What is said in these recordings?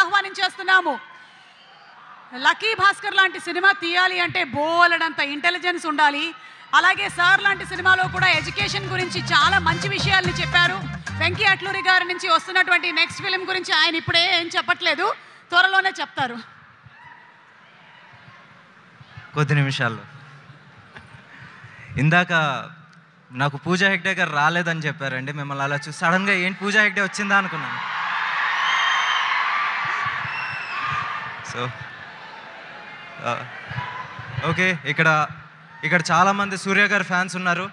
ఆహ్వానించేస్తున్నాము. Lucky Bhaskar లాంటి cinema తీయాలి అంటే బోలెడంత ఇంటెలిజెన్స్ ఉండాలి. అలాగే సార్ లాంటి సినిమాలో కూడా ఎడ్యుకేషన్ గురించి చాలా మంచి విషయాల్ని చెప్పారు. వెంకీ అట్లూరి గారి నుంచి వస్తున్నటువంటి నెక్స్ట్ ఫిలిం గురించి ఆయన ఇప్పుడే ఏం చెప్పట్లేదు, త్వరలోనే చెప్తారు. కొద్ది నిమిషాల్లో. ఇందాక నాకు పూజా హెగ్డే గారు రాలేదని చెప్పారండి. మిమ్మల్ని అలా చూసి సడన్గా ఏంటి పూజా హెగ్డే వచ్చిందా అనుకున్నాను. సో ఓకే, ఇక్కడ చాలామంది సూర్య గారి ఫ్యాన్స్ ఉన్నారు.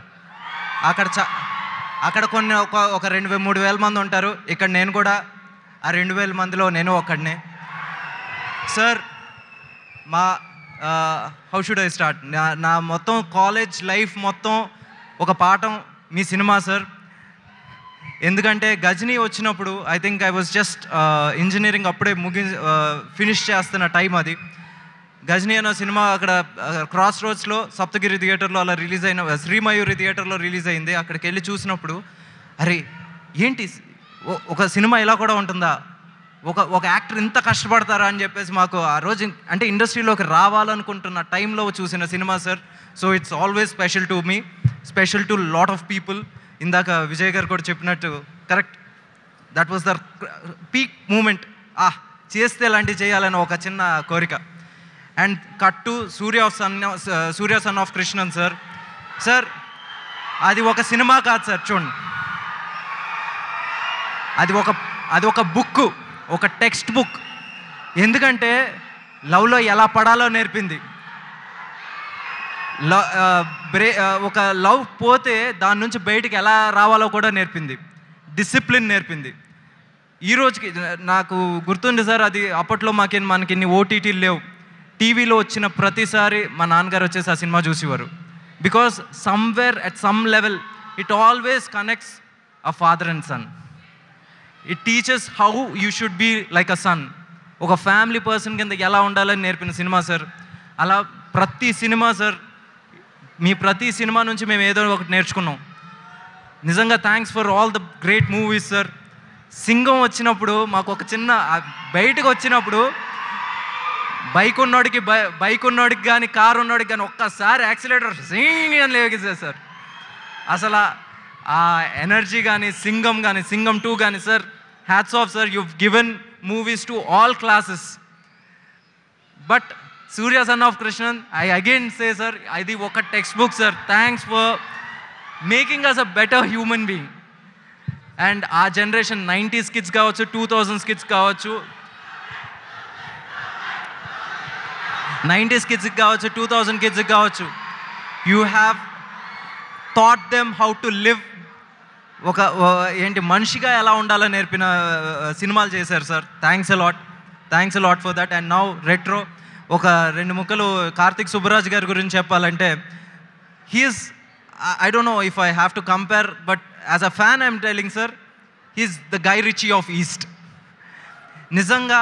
అక్కడ కొన్ని ఒక 2,000-3,000 మంది ఉంటారు. ఇక్కడ నేను కూడా ఆ 2,000 మందిలో నేను ఒక్కడినే. సార్, మా హౌ షుడ్ ఐ స్టార్ట్? నా మొత్తం కాలేజ్ లైఫ్ మొత్తం ఒక పాఠం మీ సినిమా సార్. ఎందుకంటే గజనీ వచ్చినప్పుడు I think I was just engineering అప్పుడే ఫినిష్ చేస్తున్న టైం అది. గజనీ అన్న సినిమా అక్కడ క్రాస్ రోడ్స్లో సప్తగిరి థియేటర్లో అలా రిలీజ్ అయిన, శ్రీమయూరి థియేటర్లో రిలీజ్ అయింది. అక్కడికి వెళ్ళి చూసినప్పుడు అరే ఏంటి ఒక సినిమా ఇలా కూడా ఉంటుందా, ఒక యాక్టర్ ఇంత కష్టపడతారా అని చెప్పేసి మాకు ఆ రోజు అంటే ఇండస్ట్రీలోకి రావాలనుకుంటున్న టైంలో చూసిన సినిమా sir. So it's always special to me, special to lot of people. ఇందాక విజయ్ గారు కూడా చెప్పినట్టు correct, that was the peak moment. చేస్తే ఇలాంటివి చేయాలని ఒక చిన్న కోరిక. And cut to Surya son of Krishnan sir. Sir అది ఒక సినిమా కాదు సార్, చూడండి, అది ఒక బుక్, ఒక టెక్స్ట్ బుక్. ఎందుకంటే లవ్లో ఎలా పడాలో నేర్పింది. ఒక లవ్ పోతే దాని నుంచి బయటికి ఎలా రావాలో కూడా నేర్పింది. డిసిప్లిన్ నేర్పింది. ఈ రోజుకి నాకు గుర్తుంది సార్, అది అప్పట్లో మనకి ఇన్ని ఓటీటీలు లేవు. టీవీలో వచ్చిన ప్రతిసారి మా నాన్నగారు వచ్చేసి ఆ సినిమా చూసేవారు. Because somewhere at some level it always connects a father and son. It teachers how you should be like a son. ఒక ఫ్యామిలీ పర్సన్ కింద ఎలా ఉండాలని నేర్పిన సినిమా సార్. అలా ప్రతి సినిమా సార్, మీ ప్రతి సినిమా నుంచి మేము ఏదో ఒకటి నేర్చుకున్నాం. నిజంగా thanks for all the great movies sir. Singam వచ్చినప్పుడు మాకు ఒక చిన్న బయటకు వచ్చినప్పుడు బైక్ ఉన్నోడికి కానీ కారు ఉన్నోడికి కానీ ఒక్కసారి యాక్సిలేటర్ సింగ్ అని లేగేసారు సార్. అసలు ఆ ఎనర్జీ కానీ సింగం 2 కానీ sir, hats off sir. you've given movies to all classes. But Surya Son of Krishnan, I again say sir, అది ఒక text book sir. Thanks for making us a better human being. And ఆ generation 90s kids కావచ్చు, 2000s kids కావచ్చు, 90s కిడ్స్కి కావచ్చు, 2000 కిడ్స్కి కావచ్చు, you have taught them how to live. ఒక మనిషిగా ఎలా ఉండాలో నేర్పిన సినిమాలు చేశారు sir. Thanks a lot for that. And now Retro ఒక 2 ముక్కలు కార్తిక్ సుబ్బరాజ్ గారి గురించి చెప్పాలంటే, he's, I don't know if I have to compare, but as a fan I'm telling sir, he's the Guy Ritchie of east. నిజంగా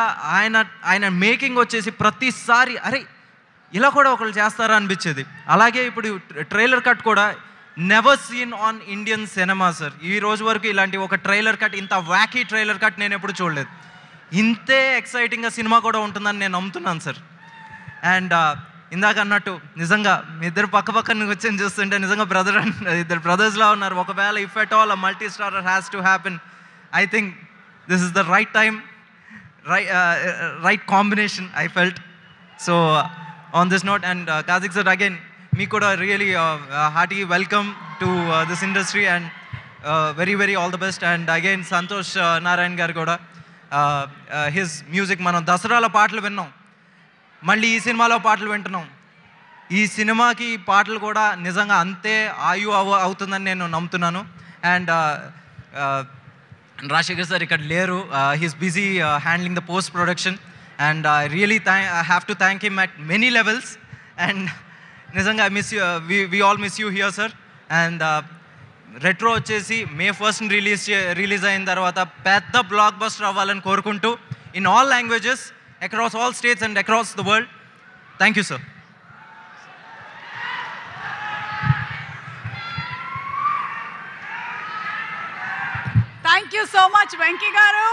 ఆయన making వచ్చేసి ప్రతిసారి అరే ఇలా కూడా ఒకళ్ళు చేస్తారా అనిపించేది. అలాగే ఇప్పుడు ట్రైలర్ కట్ కూడా never seen on Indian cinema sir. ఈ రోజు వరకు ఇలాంటి ఒక ట్రైలర్ కట్, ఇంత వ్యాకీ ట్రైలర్ కట్ నేను ఎప్పుడు చూడలేదు. ఇంతే ఎక్సైటింగ్గా సినిమా కూడా ఉంటుందని నేను నమ్ముతున్నాను సార్. అండ్ ఇందాక అన్నట్టు నిజంగా మీ ఇద్దరు పక్కన వచ్చి చూస్తుంటే నిజంగా ఇద్దరు బ్రదర్స్లా ఉన్నారు. ఒకవేళ if at all a multi starrer has to happen, I think this is the right time, right combination I felt. So on this note, and Karthik sir, again me kuda really hearty welcome to this industry, and very all the best. And again Santosh Narayan garu kuda his music మనం దసరాల పాటలు విన్నాం, మళ్ళీ ఈ సినిమాలో పాటలు వింటున్నాం. ఈ సినిమాకి పాటలు కూడా నిజంగా అంతే అవుతుందని నేను నమ్ముతున్నాను. And Rashikar sir ikkada leru, he's busy handling the post production, and I really have to thank him at many levels. And nizanga I miss you, we all miss you here sir. And retro vachesi May 1st release ayin tarvata pedda blockbuster avvalani korukuntu in all languages across all states and across the world. Thank you sir. Thank you so much, Venki garu.